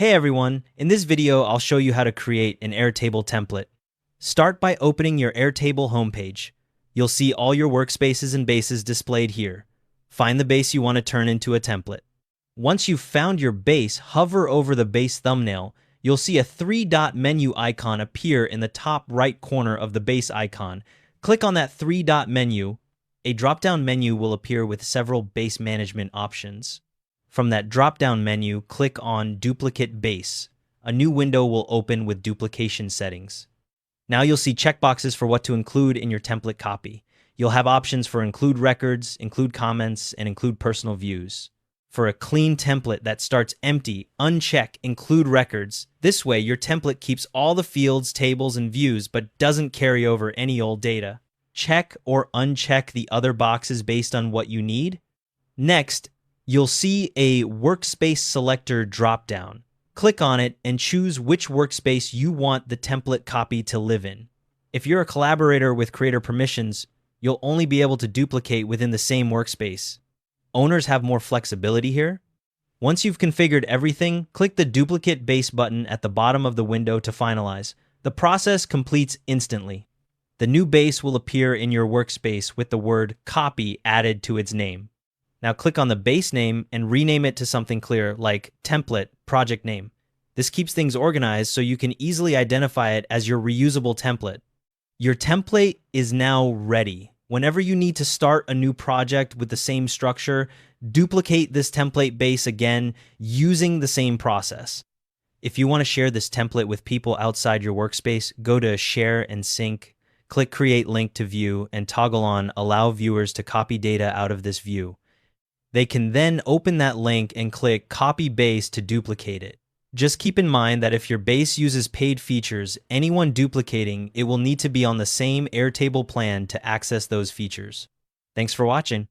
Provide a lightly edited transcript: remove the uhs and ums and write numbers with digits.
Hey everyone, in this video I'll show you how to create an Airtable template. Start by opening your Airtable homepage. You'll see all your workspaces and bases displayed here. Find the base you want to turn into a template. Once you've found your base, hover over the base thumbnail. You'll see a three-dot menu icon appear in the top right corner of the base icon. Click on that three-dot menu. A drop-down menu will appear with several base management options. From that drop-down menu, click on Duplicate Base. A new window will open with duplication settings. Now you'll see checkboxes for what to include in your template copy. You'll have options for include records, include comments, and include personal views. For a clean template that starts empty, uncheck Include Records. This way, your template keeps all the fields, tables, and views, but doesn't carry over any old data. Check or uncheck the other boxes based on what you need. Next, you'll see a workspace selector drop-down. Click on it and choose which workspace you want the template copy to live in. If you're a collaborator with creator permissions, you'll only be able to duplicate within the same workspace. Owners have more flexibility here. Once you've configured everything, click the Duplicate Base button at the bottom of the window to finalize. The process completes instantly. The new base will appear in your workspace with the word Copy added to its name. Now click on the base name and rename it to something clear like Template Project Name. This keeps things organized so you can easily identify it as your reusable template. Your template is now ready. Whenever you need to start a new project with the same structure, duplicate this template base again using the same process. If you want to share this template with people outside your workspace, go to Share and Sync, click Create Link to View, and toggle on Allow Viewers to copy data out of this view. They can then open that link and click Copy Base to duplicate it. Just keep in mind that if your base uses paid features, anyone duplicating it will need to be on the same Airtable plan to access those features. Thanks for watching.